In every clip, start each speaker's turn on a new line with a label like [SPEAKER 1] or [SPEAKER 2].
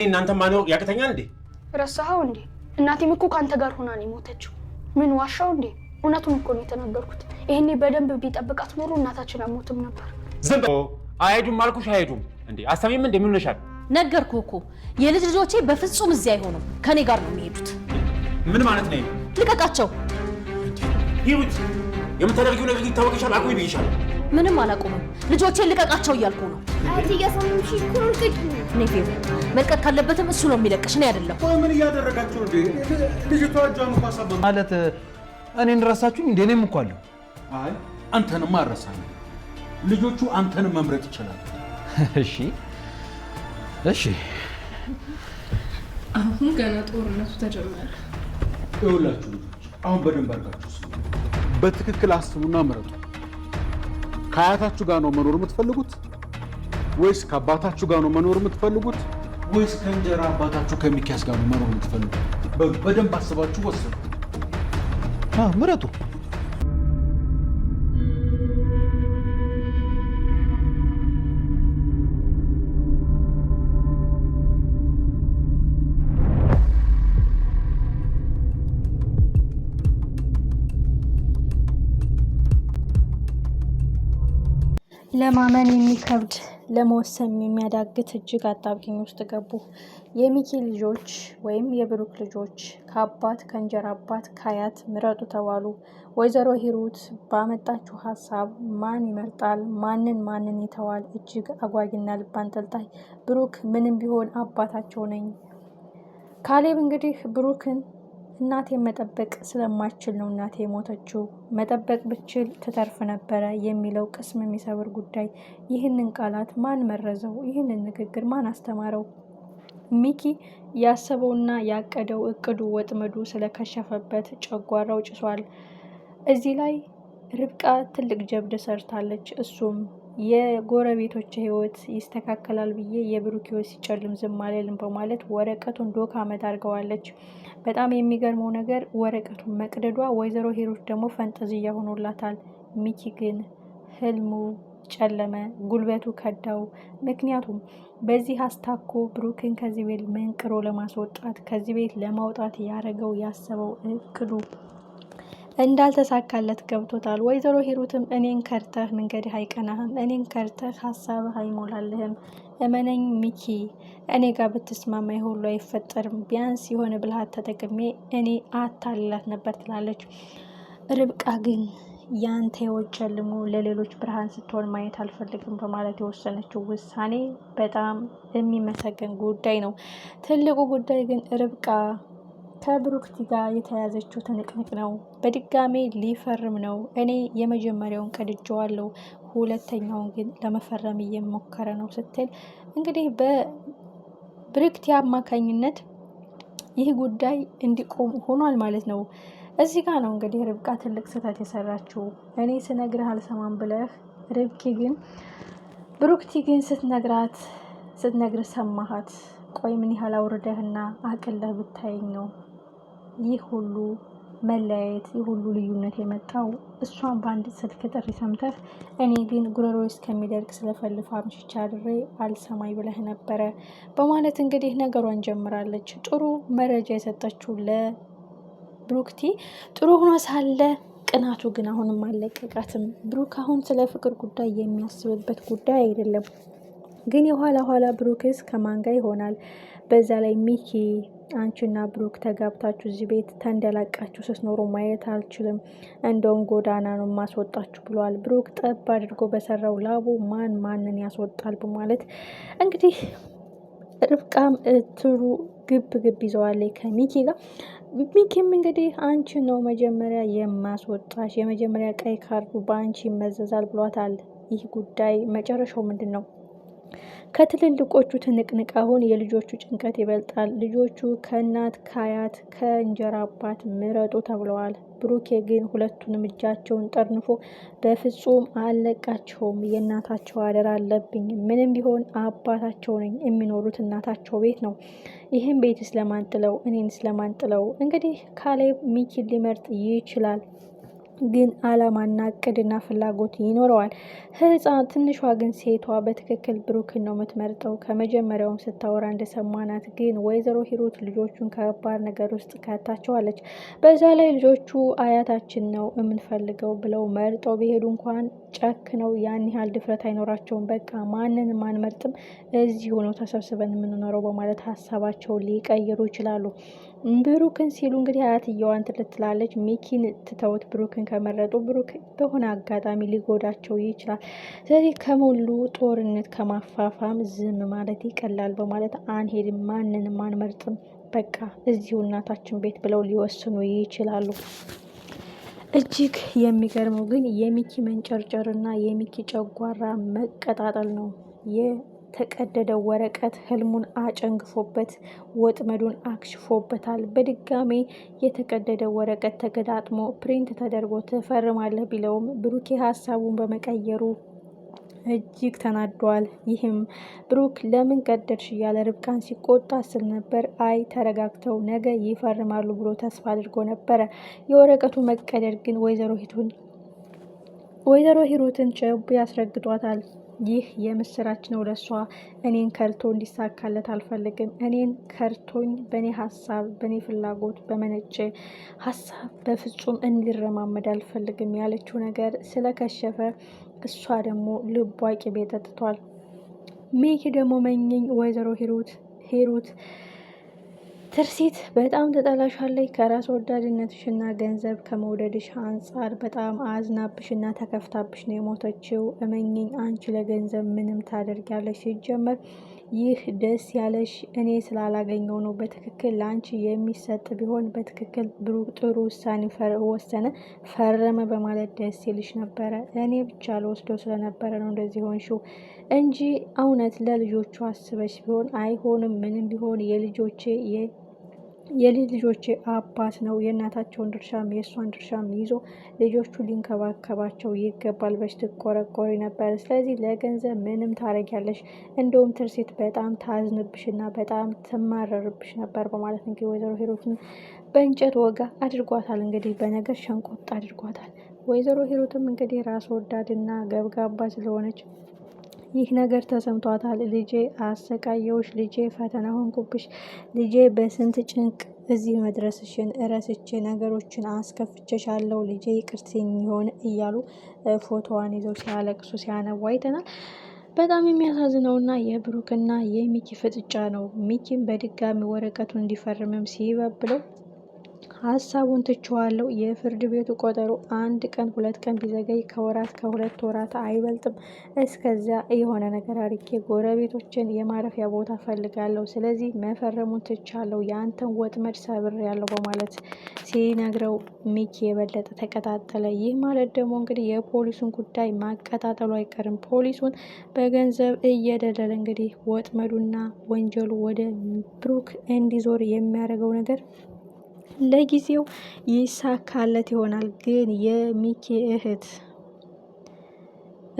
[SPEAKER 1] እናንተ ማነው ያከተኛል እንዴ?
[SPEAKER 2] ረሳኸው እንዴ? እናቴም እኮ ካንተ ጋር ሆና ነው የሞተችው። ምን ዋሻው እንዴ? እውነቱን እኮ ነው የተናገርኩት። ይሄኔ በደንብ ቢጠብቃት ኖሮ እናታችን አሞትም ነበር።
[SPEAKER 1] ዝም በል። አይሄዱም አልኩሽ አይሄዱም እንዴ? አሰሚም እንዴ? ምን ሆነሻል?
[SPEAKER 3] ነገርኩህ እኮ የልጅ ልጆቼ በፍጹም እዚህ አይሆኑም። ከኔ ጋር ነው የሚሄዱት።
[SPEAKER 1] ምን ማለት ነው?
[SPEAKER 3] ልቀቃቸው።
[SPEAKER 1] ይሁት የምታደርጊው ነገር ይታወቅሻል። አቁሚ ብይሻል።
[SPEAKER 3] ምንም አላቆምም። ልጆቼን ልቀቃቸው እያልኩ ነው።
[SPEAKER 2] አያት እያሰምሽ እኮ ነው።
[SPEAKER 3] ኔፌ መልቀቅ ካለበትም እሱ ነው የሚለቅሽ፣ እኔ አይደለም።
[SPEAKER 4] ምን እያደረጋችሁ እንዴ? ልጅቷ እጇን እኮ አሳበ ማለት እኔን ረሳችሁኝ እንዴ? እኔም እኮ አለሁ። አይ አንተንም አረሳኝ። ልጆቹ አንተንም መምረጥ ይችላል። እሺ እሺ።
[SPEAKER 5] አሁን ገና ጦርነቱ ተጀመረ።
[SPEAKER 4] ይኸውላችሁ ልጆች አሁን በደንብ አድርጋችሁ ስሙ። በትክክል አስቡና ምረጡ። ከአያታችሁ ጋር ነው መኖር የምትፈልጉት ወይስ ከአባታችሁ ጋር ነው መኖር የምትፈልጉት ወይስ ከእንጀራ አባታችሁ ከሚኪያስ ጋር ነው መኖር የምትፈልጉት? በደንብ አስባችሁ ወስኑ። ምረጡ።
[SPEAKER 6] ለማመን የሚከብድ ለመወሰን የሚያዳግት እጅግ አጣብቂኝ ውስጥ ገቡ። የሚኪ ልጆች ወይም የብሩክ ልጆች ከአባት ከእንጀራ አባት ከአያት ምረጡ ተባሉ። ወይዘሮ ሂሩት ባመጣችው ሀሳብ ማን ይመርጣል? ማንን ይተዋል? እጅግ አጓጊና ልብ አንጠልጣይ። ብሩክ ምንም ቢሆን አባታቸው ነኝ። ካሌብ እንግዲህ ብሩክን እናቴ መጠበቅ ስለማችል ነው እናቴ የሞተችው፣ መጠበቅ ብችል ትተርፍ ነበረ የሚለው ቅስም የሚሰብር ጉዳይ። ይህንን ቃላት ማን መረዘው? ይህንን ንግግር ማን አስተማረው? ሚኪ ያሰበውና ያቀደው እቅዱ ወጥመዱ ስለከሸፈበት ጨጓራው ጭሷል። እዚህ ላይ ርብቃ ትልቅ ጀብድ ሰርታለች። እሱም የጎረቤቶች ህይወት ይስተካከላል ብዬ የብሩክ ህይወት ሲጨልም ዝም አልልም በማለት ወረቀቱን ዶካመት አድርገዋለች። በጣም የሚገርመው ነገር ወረቀቱን መቅደዷ፣ ወይዘሮ ሂሩት ደግሞ ፈንጠዝያ ሆኖላታል። ሚኪ ግን ህልሙ ጨለመ፣ ጉልበቱ ከዳው። ምክንያቱም በዚህ አስታኮ ብሩክን ከዚህ ቤት መንቅሮ ለማስወጣት ከዚህ ቤት ለማውጣት ያደረገው ያሰበው እቅዱ እንዳልተሳካለት ገብቶታል። ወይዘሮ ሂሩትም እኔን ከርተህ መንገድህ አይቀናህም፣ እኔን ከርተህ ሀሳብህ አይሞላልህም፣ እመነኝ ሚኪ፣ እኔ ጋር ብትስማማ ሁሉ አይፈጠርም፣ ቢያንስ የሆነ ብልሃት ተጠቅሜ እኔ አታልላት ነበር ትላለች። ርብቃ ግን ያንተ ህይወት ጨልሞ ለሌሎች ብርሃን ስትሆን ማየት አልፈልግም በማለት የወሰነችው ውሳኔ በጣም የሚመሰገን ጉዳይ ነው። ትልቁ ጉዳይ ግን ርብቃ ከብሩክቲ ጋር የተያዘችው ትንቅንቅ ነው። በድጋሜ ሊፈርም ነው። እኔ የመጀመሪያውን ቀድጄዋለሁ፣ ሁለተኛውን ግን ለመፈረም እየሞከረ ነው ስትል እንግዲህ በብሩክቲ አማካኝነት ይህ ጉዳይ እንዲቆም ሆኗል ማለት ነው። እዚህ ጋር ነው እንግዲህ ርብቃ ትልቅ ስህተት የሰራችው። እኔ ስነግርህ አልሰማም ብለህ ብሩክቲ ግን ስትነግርህ ሰማሃት። ቆይ ምን ያህል አውርደህና አቅለህ ብታየኝ ነው ይህ ሁሉ መለያየት፣ ይህ ሁሉ ልዩነት የመጣው? እሷን በአንድ ስልክ ጥሪ ሰምተህ እኔ ግን ጉሮሮ እስከሚደርቅ ስለፈልፍ አምሽቻ አድሬ አልሰማኝ ብለህ ነበረ በማለት እንግዲህ ነገሯን ጀምራለች። ጥሩ መረጃ የሰጠችው ለብሩክቲ ጥሩ ሆኖ ሳለ ቅናቱ ግን አሁንም አልለቀቃትም። ብሩክ አሁን ስለ ፍቅር ጉዳይ የሚያስብበት ጉዳይ አይደለም። ግን የኋላ ብሩክስ ከማን ጋር ይሆናል? በዛ ላይ ሚኪ አንቺና ብሩክ ተጋብታችሁ እዚህ ቤት ተንደላቃችሁ ስትኖሩ ማየት አልችልም፣ እንደውም ጎዳና ነው ማስወጣችሁ ብለዋል። ብሩክ ጠብ አድርጎ በሰራው ላቡ ማንን ያስወጣል በማለት እንግዲህ ርብቃም ትሩ ግብ ይዘዋለች ከሚኪ ጋር። ሚኪም እንግዲህ አንቺ ነው መጀመሪያ የማስወጣሽ፣ የመጀመሪያ ቀይ ካርዱ በአንቺ ይመዘዛል ብሏታል። ይህ ጉዳይ መጨረሻው ምንድን ነው? ከትልልቆቹ ትንቅንቅ አሁን የልጆቹ ጭንቀት ይበልጣል። ልጆቹ ከእናት ከአያት ከእንጀራ አባት ምረጡ ተብለዋል። ብሩኬ ግን ሁለቱንም እጃቸውን ጠርንፎ በፍጹም አልለቃቸውም፣ የእናታቸው አደራ አለብኝ፣ ምንም ቢሆን አባታቸው ነኝ፣ የሚኖሩት እናታቸው ቤት ነው፣ ይህም ቤት ስለማንጥለው እኔን ስለማንጥለው። እንግዲህ ካሌብ ሚኪን ሊመርጥ ይችላል። ግን አላማና እቅድና ፍላጎት ይኖረዋል። ትንሿ ግን ሴቷ በትክክል ብሩክን ነው የምትመርጠው። ከመጀመሪያውም ስታወራ እንደሰማናት ግን ወይዘሮ ሂሩት ልጆቹን ከባድ ነገር ውስጥ ከታቸዋለች። በዛ ላይ ልጆቹ አያታችን ነው የምንፈልገው ብለው መርጠው ቢሄዱ እንኳን ጨክነው ያን ያህል ድፍረት አይኖራቸውም። በቃ ማንንም አንመርጥም፣ እዚሁ ነው ተሰብስበን የምንኖረው በማለት ሀሳባቸውን ሊቀይሩ ይችላሉ። ብሩክን ሲሉ እንግዲህ አያትየዋን ትልትላለች። ሚኪን ትተውት ብሩክን ከመረጡ ብሩክ በሆነ አጋጣሚ ሊጎዳቸው ይችላል። ስለዚህ ከሞሉ ጦርነት ከማፋፋም ዝም ማለት ይቀላል በማለት አንሄድም፣ ማንንም አንመርጥም፣ በቃ እዚሁ እናታችን ቤት ብለው ሊወስኑ ይችላሉ። እጅግ የሚገርመው ግን የሚኪ መንጨርጨርና የሚኪ ጨጓራ መቀጣጠል ነው። የተቀደደው ወረቀት ህልሙን አጨንግፎበት ወጥመዱን አክሽፎበታል። በድጋሜ የተቀደደው ወረቀት ተገጣጥሞ ፕሪንት ተደርጎ ትፈርማለህ ቢለውም ብሩኬ ሀሳቡን በመቀየሩ እጅግ ተናዷል። ይህም ብሩክ ለምን ቀደድሽ እያለ ርብቃን ሲቆጣ ስል ነበር። አይ ተረጋግተው ነገ ይፈርማሉ ብሎ ተስፋ አድርጎ ነበረ። የወረቀቱ መቀደድ ግን ወይዘሮ ሂሩትን ጨቡ ያስረግጧታል። ይህ የምስራች ነው ለሷ። እኔን ከርቶ እንዲሳካለት አልፈልግም። እኔን ከርቶኝ በእኔ ሀሳብ በእኔ ፍላጎት በመነጨ ሀሳብ በፍጹም እንዲረማመድ አልፈልግም ያለችው ነገር ስለከሸፈ እሷ ደግሞ ልቧ ቅቤ ጠጥቷል። ሚኪ ደግሞ መኘኝ ወይዘሮ ሂሩት ትርሲት በጣም ትጠላሻለች። ከራስ ወዳድነትሽና ገንዘብ ከመውደድሽ አንጻር በጣም አዝናብሽና ተከፍታብሽ ነው የሞተችው። እመኝኝ አንቺ ለገንዘብ ምንም ታደርጊያለሽ። ሲጀመር ይህ ደስ ያለሽ እኔ ስላላገኘው ነው። በትክክል ለአንቺ የሚሰጥ ቢሆን በትክክል ብሩክ ጥሩ ውሳኔ ወሰነ፣ ፈረመ በማለት ደስ ይልሽ ነበረ። እኔ ብቻ ለወስደው ስለነበረ ነው እንደዚህ ሆንሽው እንጂ እውነት ለልጆቹ አስበሽ ቢሆን አይሆንም። ምንም ቢሆን የልጅ ልጆቼ አባት ነው። የእናታቸውን ድርሻም የእሷን ድርሻም ይዞ ልጆቹ ሊንከባከባቸው ይገባል በሽ ትቆረቆሪ ነበር። ስለዚህ ለገንዘብ ምንም ታረጊያለሽ። እንደውም ትርሲት በጣም ታዝንብሽና በጣም ትማረርብሽ ነበር በማለት እንግዲህ ወይዘሮ ሂሩትን በእንጨት ወጋ አድርጓታል። እንግዲህ በነገር ሸንቆጥ አድርጓታል። ወይዘሮ ሂሩትም እንግዲህ ራስ ወዳድና ገብጋባ ስለሆነች ይህ ነገር ተሰምቷታል። ልጄ አሰቃየውሽ፣ ልጄ ፈተና ሆንኩብሽ፣ ልጄ በስንት ጭንቅ እዚህ መድረስሽን እረስቼ ነገሮችን አስከፍቼሻለሁ፣ ልጄ ይቅርትኝ ይሆን እያሉ ፎቶዋን ይዘው ሲያለቅሱ ሲያነቡ አይተናል። በጣም የሚያሳዝነውና የብሩክና የሚኪ ፍጥጫ ነው። ሚኪም በድጋሚ ወረቀቱን እንዲፈርምም ሲበብለው ሀሳቡን ትችዋለሁ። የፍርድ ቤቱ ቆጠሮ 1 ቀን 2 ቀን ቢዘገይ ከ2 ወራት አይበልጥም። እስከዚያ የሆነ ነገር አርጌ ጎረቤቶችን የማረፊያ ቦታ ፈልጋለሁ። ስለዚህ መፈረሙን ትቻለሁ። የአንተን ወጥመድ ሰብር ያለው በማለት ሲነግረው ሚኪ የበለጠ ተቀጣጠለ። ይህ ማለት ደግሞ እንግዲህ የፖሊሱን ጉዳይ ማቀጣጠሉ አይቀርም። ፖሊሱን በገንዘብ እየደለለ እንግዲህ ወጥመዱና ወንጀሉ ወደ ብሩክ እንዲዞር የሚያደርገው ነገር ለጊዜው ይሳካለት ይሆናል። ግን የሚኪ እህት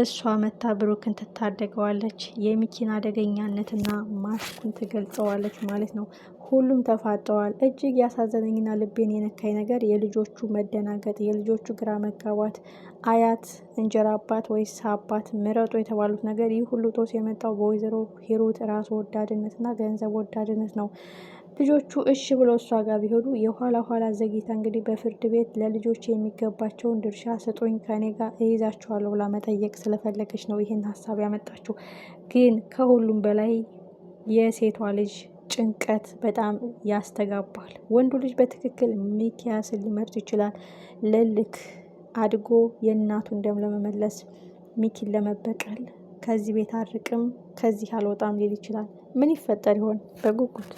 [SPEAKER 6] እሷ መታ ብሩክን ትታደገዋለች። የሚኪን አደገኛነትና ማስኩን ትገልጸዋለች ማለት ነው። ሁሉም ተፋጠዋል። እጅግ ያሳዘነኝና ልቤን የነካኝ ነገር የልጆቹ መደናገጥ፣ የልጆቹ ግራ መጋባት፣ አያት እንጀራ አባት ወይስ አባት ምረጡ የተባሉት ነገር ይህ ሁሉ ጦስ የመጣው በወይዘሮ ሂሩት ራስ ወዳድነትና ገንዘብ ወዳድነት ነው። ልጆቹ እሺ ብለው እሷ ጋር ቢሄዱ የኋላ ዘግይታ እንግዲህ በፍርድ ቤት ለልጆች የሚገባቸውን ድርሻ ስጡኝ ከኔ ጋር እይዛቸዋለሁ ብላ መጠየቅ ስለፈለገች ነው ይህን ሀሳብ ያመጣችው። ግን ከሁሉም በላይ የሴቷ ልጅ ጭንቀት በጣም ያስተጋባል። ወንዱ ልጅ በትክክል ሚኪያስን ሊመርጥ ይችላል። ለልክ አድጎ የእናቱን ደም ለመመለስ ሚኪን ለመበቀል ከዚህ ቤት አርቅም ከዚህ አልወጣም ሊል ይችላል። ምን ይፈጠር ይሆን? በጉጉት